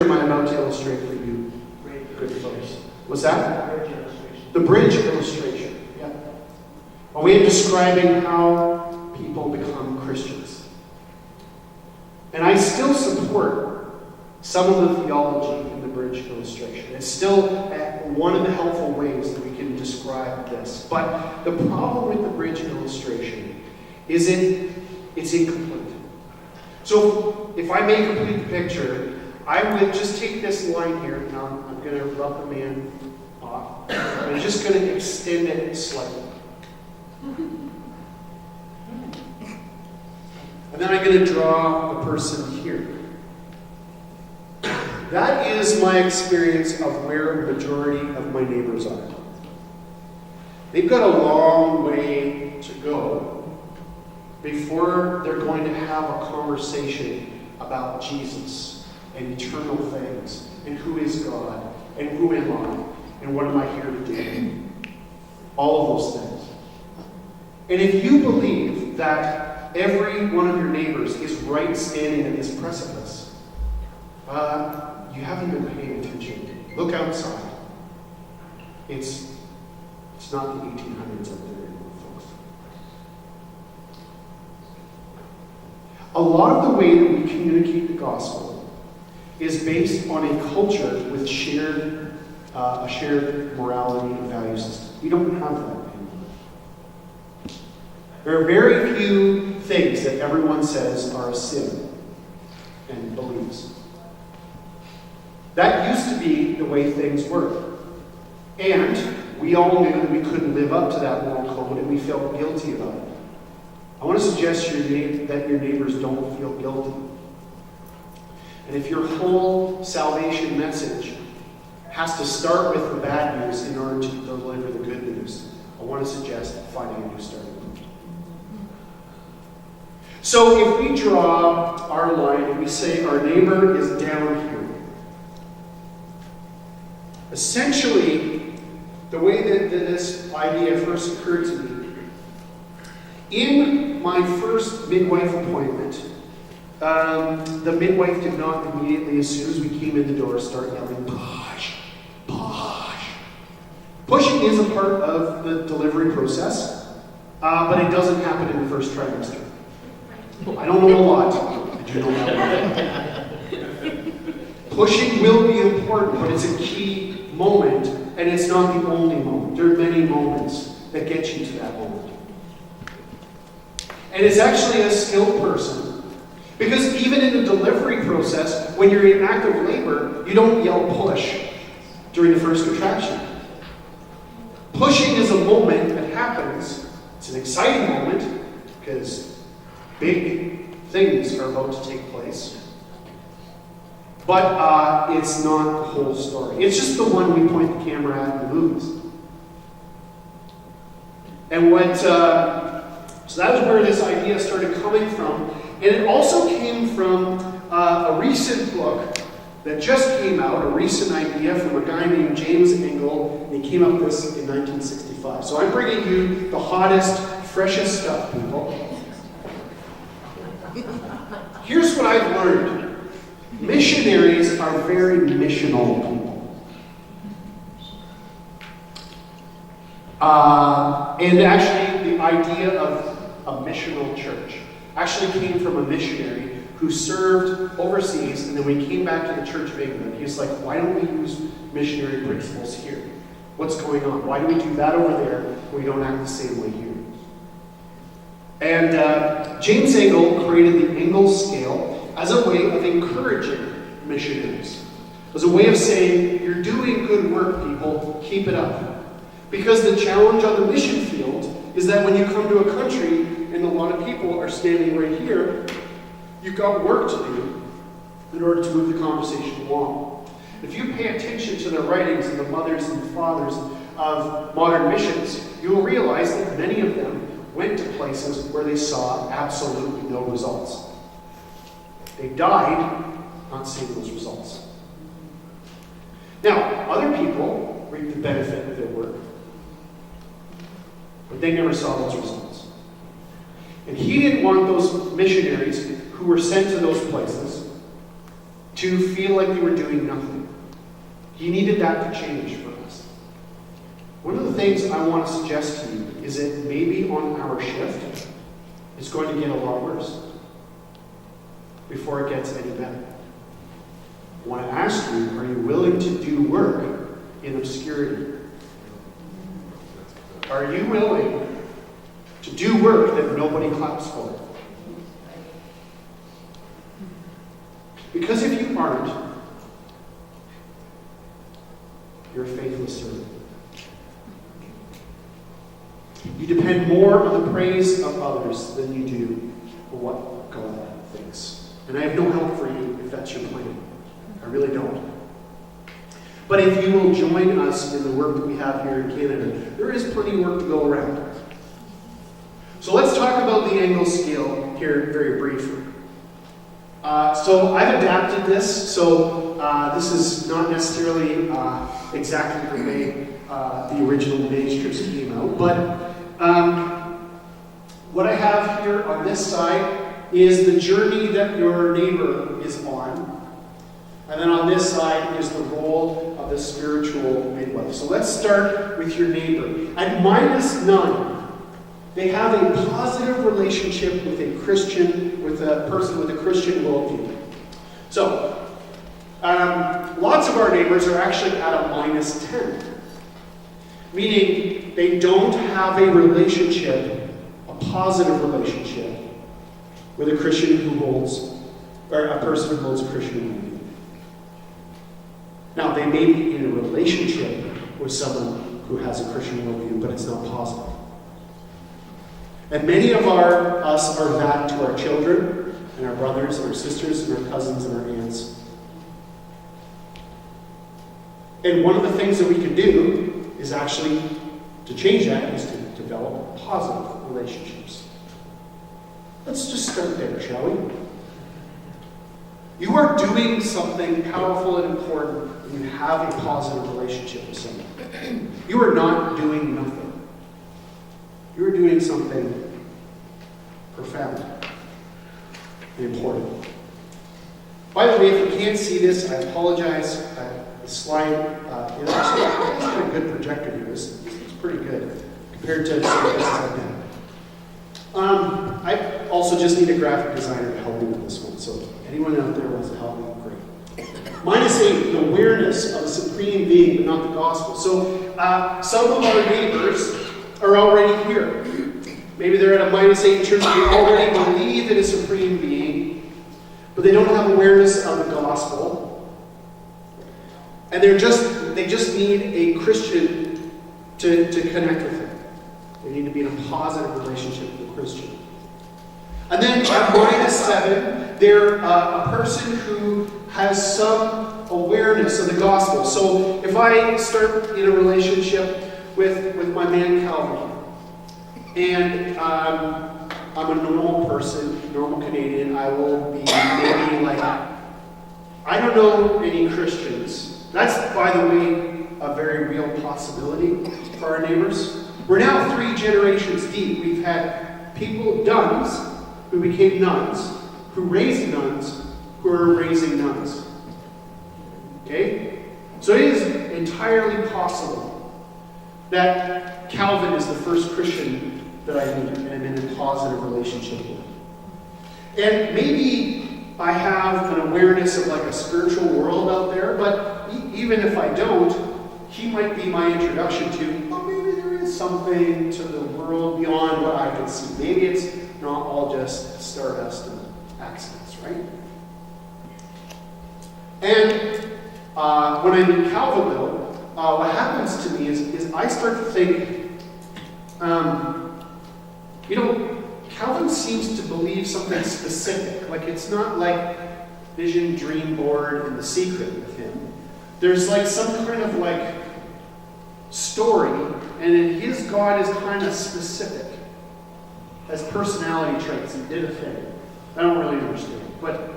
am I about to illustrate for you, good folks? What's that? The bridge illustration. Yeah. A way of describing how people become Christians. And I still support some of the theology in the bridge illustration. It's still one of the helpful ways that we can describe this. But the problem with the bridge illustration is it's incomplete. So if I may complete the picture, I would just take this line here. Now I'm going to rub the man off. I'm just going to extend it slightly. And then I'm going to draw the person here. That is my experience of where the majority of my neighbors are. They've got a long way to go before they're going to have a conversation about Jesus and eternal things and who is God and who am I and what am I here to do. All of those things. And if you believe that every one of your neighbors is right standing at this precipice, you haven't been paying attention. Look outside. It's not the 1800s up there anymore, folks. A lot of the way that we communicate the gospel is based on a culture with a shared morality and value system. We don't have that anymore. There are very few things that everyone says are a sin and believes. That used to be the way things were. And we all knew that we couldn't live up to that moral code, and we felt guilty about it. I want to suggest that your neighbors don't feel guilty. And if your whole salvation message has to start with the bad news in order to deliver the good news, I want to suggest finding a new starting point. So if we draw our line and we say our neighbor is down here, essentially, the way that this idea first occurred to me, in my first midwife appointment, the midwife did not immediately, as soon as we came in the door, start yelling, "Push! Push!" Pushing is a part of the delivery process, but it doesn't happen in the first trimester. I don't know a lot, I do know that one. Pushing will be important, but it's a key moment, and it's not the only moment. There are many moments that get you to that moment. And it's actually a skilled person, because even in the delivery process, when you're in active labor, you don't yell push during the first contraction. Pushing is a moment that happens. It's an exciting moment, because big things are about to take place. But it's not the whole story. It's just the one we point the camera at in the movies. And so that was where this idea started coming from. And it also came from a recent book that just came out, a recent idea from a guy named James Engel, and he came up with this in 1965. So I'm bringing you the hottest, freshest stuff, people. Here's what I've learned. Missionaries are very missional people. And actually, the idea of a missional church actually came from a missionary who served overseas, and then when he came back to the Church of England, he was like, why don't we use missionary principles here? What's going on? Why do we do that over there when we don't act the same way here? And James Engel created the Engel scale as a way of encouraging missionaries. As a way of saying, you're doing good work, people, keep it up. Because the challenge on the mission field is that when you come to a country and a lot of people are standing right here, you've got work to do in order to move the conversation along. If you pay attention to the writings of the mothers and fathers of modern missions, you will realize that many of them went to places where they saw absolutely no results. They died not seeing those results. Now, other people reaped the benefit of their work, but they never saw those results. And he didn't want those missionaries who were sent to those places to feel like they were doing nothing. He needed that to change for us. One of the things I want to suggest to you is that maybe on our shift, it's going to get a lot worse before it gets any better. I want to ask you, are you willing to do work in obscurity? Are you willing to do work that nobody claps for? Because if you aren't, you're a faithless servant. You depend more on the praise of others than you do on what God thinks. And I have no help for you if that's your plan. I really don't. But if you will join us in the work that we have here in Canada, there is plenty of work to go around. So let's talk about the angle scale here very briefly. So I've adapted this, so this is not necessarily exactly the way the original manuscripts came out, but what I have here on this side is the journey that your neighbor is on. And then on this side is the role of the spiritual midwife. So let's start with your neighbor. At -9, they have a positive relationship with a Christian, with a person with a Christian worldview. So, lots of our neighbors are actually at a -10. Meaning they don't have a relationship, a positive relationship, with a Christian who holds, or a person who holds a Christian worldview. Now, they may be in a relationship with someone who has a Christian worldview, but it's not positive. And many of us are that to our children, and our brothers, and our sisters, and our cousins, and our aunts. And one of the things that we can do is actually, to change that, is to develop positive relationships. Let's just start there, shall we? You are doing something powerful and important when you have a positive relationship with someone. You are not doing nothing. You are doing something profound and important. By the way, if you can't see this, I apologize. The slide, it's got a good projector here. It's pretty good compared to some of the I've done. I also just need a graphic designer to help me with this one. So anyone out there wants to help me, great. -8, the awareness of a supreme being, but not the gospel. So some of our neighbors are already here. Maybe they're at a -8 in terms of they already believe in a supreme being, but they don't have awareness of the gospel. And they just need a Christian to connect with them. They need to be in a positive relationship with a Christian. And then at -7, they're a person who has some awareness of the gospel. So if I start in a relationship with my man Calvin, and I'm a normal person, normal Canadian, I will be maybe like, I don't know any Christians. That's, by the way, a very real possibility for our neighbors. We're now 3 generations deep. We've had people, nuns, who became nuns, who raised nuns, who are raising nuns. Okay? So it is entirely possible that Calvin is the first Christian that I meet and am in a positive relationship with. And maybe I have an awareness of like a spiritual world out there, but even if I don't, he might be my introduction to, oh, maybe there is something to the world beyond what I can see. Maybe it's not all just stardust and accidents, right? And when I'm in Calvinville, what happens to me is I start to think, Calvin seems to believe something specific. Like it's not like vision, dream board, and the secret with him. There's like some kind of like story, and his God is kind of specific. Has personality traits and did a thing. I don't really understand. But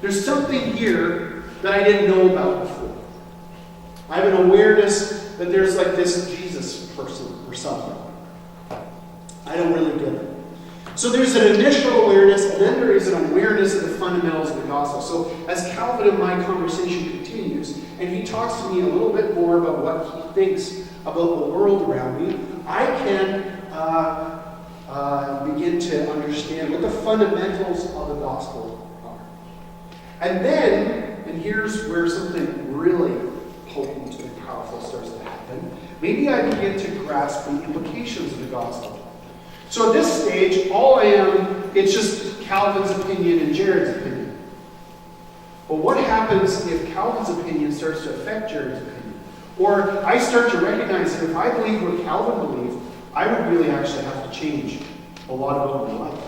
there's something here that I didn't know about before. I have an awareness that there's like this Jesus person or something. I don't really get it. So there's an initial awareness, and then there is an awareness of the fundamentals of the gospel. So as Calvin and my conversation continues, and he talks to me a little bit more about what he thinks about the world around me, I can begin to understand what the fundamentals of the gospel are. And then, and here's where something really potent and powerful starts to happen, maybe I begin to grasp the implications of the gospel. So at this stage, all I am, it's just Calvin's opinion and Jared's opinion. But what happens if Calvin's opinion starts to affect Jared's opinion? Or I start to recognize that if I believe what Calvin believed, I would really actually have to change a lot about my life.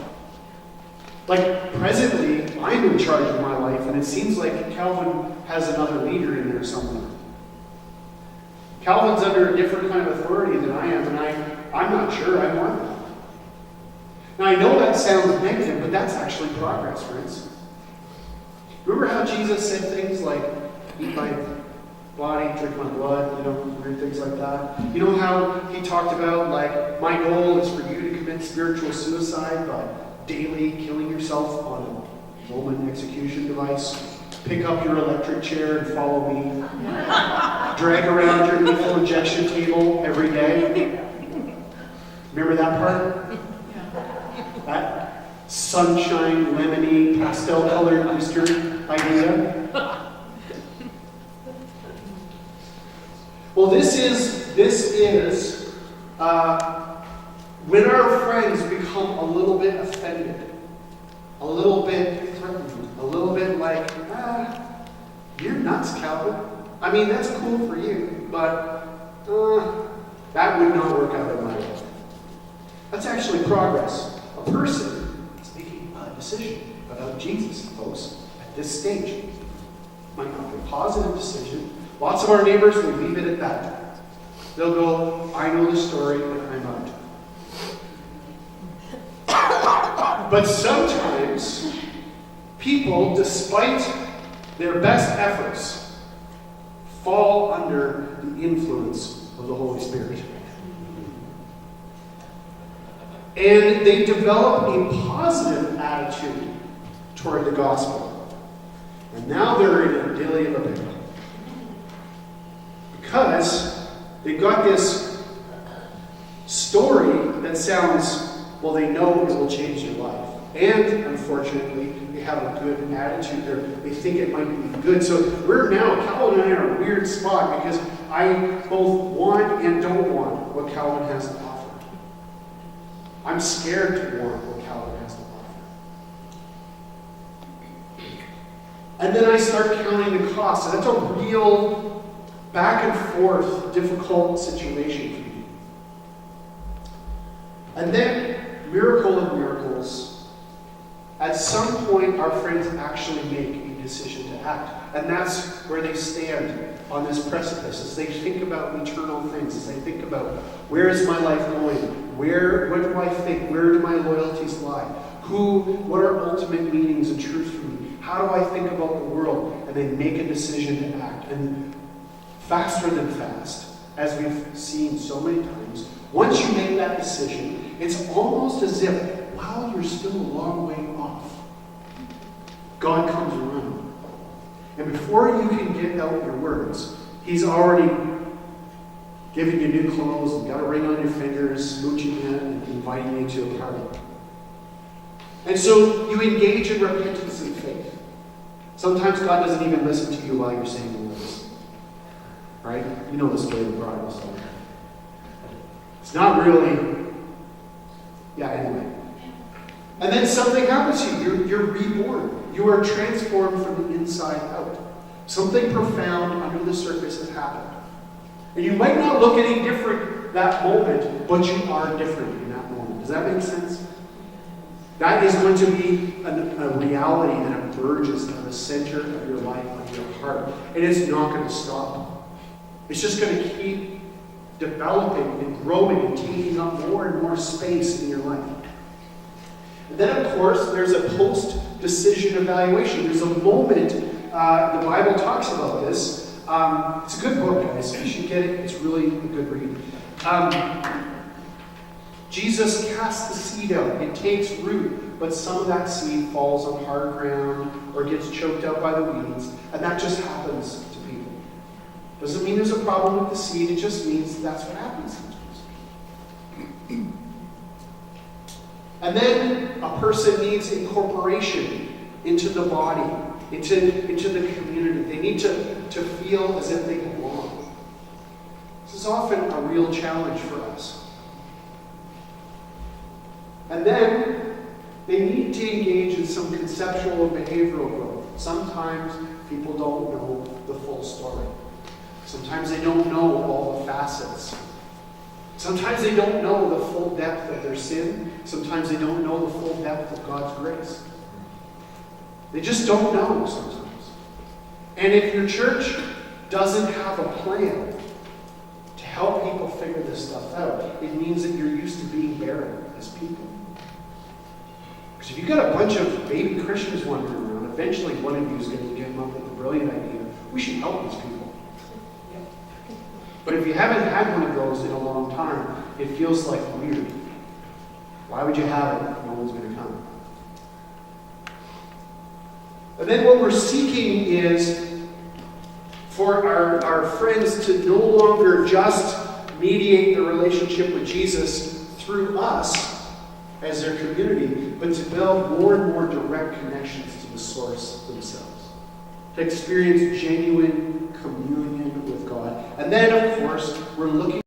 Like, presently, I'm in charge of my life, and it seems like Calvin has another leader in there somewhere. Calvin's under a different kind of authority than I am, and I'm not sure I want that. Now, I know that sounds negative, but that's actually progress, friends. Remember how Jesus said things like, eat my body, drink my blood, weird things like that? You know how he talked about, like, my goal is for you to commit spiritual suicide by daily killing yourself on a Roman execution device? Pick up your electric chair and follow me. Drag around your lethal injection table every day. Remember that part? That sunshine, lemony, pastel-colored Easter idea? Well, this is when our friends become a little bit offended, a little bit threatened, a little bit like, you're nuts, Calvin. I mean, that's cool for you, but that would not work out in my life. That's actually progress. A person is making a decision about Jesus, folks, at this stage. Might not be a positive decision. Lots of our neighbors will leave it at that. They'll go, I know the story, and I'm out. But sometimes, people, despite their best efforts, fall under the influence of the Holy Spirit. And they develop a positive attitude toward the gospel. And now they're in a dilly of a pickle. Because they've got this story that sounds, well, they know it will change their life. And, unfortunately, they have a good attitude there. They think it might be good. So we're now, Calvin and I are in a weird spot because I both want and don't want what Calvin has to offer. I'm scared to want what Calvin has to offer. And then I start counting the costs. And that's a real back and forth, difficult situation for me. And then, miracle of miracles, at some point our friends actually make a decision to act. And that's where they stand on this precipice, as they think about eternal things, as they think about, where is my life going? What do I think? Where do my loyalties lie? What are ultimate meanings and truths for me? How do I think about the world? And they make a decision to act. And faster than fast, as we've seen so many times, once you make that decision, it's almost as if, while you're still a long way off, God comes around. And before you can get out your words, He's already giving you new clothes, and got a ring on your fingers, smooching you, and inviting you to a party. And so you engage in repentance and faith. Sometimes God doesn't even listen to you while you're saying the words. Right? You know the story of the prodigal son. It's not really... Yeah, anyway. And then something happens to you. You're reborn. You are transformed from the inside out. Something profound under the surface has happened. And you might not look any different that moment, but you are different in that moment. Does that make sense? That is going to be a reality that emerges at the center of your life, of your heart. And it's not going to stop. It's just going to keep developing and growing and taking up more and more space in your life. And then, of course, there's a post-decision evaluation. There's a moment, the Bible talks about this. It's a good book, guys. You should get it. It's really a good read. Jesus casts the seed out. It takes root, but some of that seed falls on hard ground or gets choked out by the weeds, and that just happens to people. Doesn't mean there's a problem with the seed, it just means that's what happens sometimes. And then a person needs incorporation into the body, into the community. They need to feel as if they belong. This is often a real challenge for us. And then they need to engage in some conceptual and behavioral growth. Sometimes people don't know the full story. Sometimes they don't know all the facets. Sometimes they don't know the full depth of their sin. Sometimes they don't know the full depth of God's grace. They just don't know sometimes. And if your church doesn't have a plan to help people figure this stuff out, it means that you're used to being barren as people. Because if you've got a bunch of baby Christians wandering around, eventually one of you is going to come up with a brilliant idea. We should help these people. But if you haven't had one of those in a long time, it feels like weird. Why would you have it if no one's going to come? And then what we're seeking is for our friends to no longer just mediate the relationship with Jesus through us as their community, but to build more and more direct connections to the source themselves. To experience genuine communion with God. And then, of course, we're looking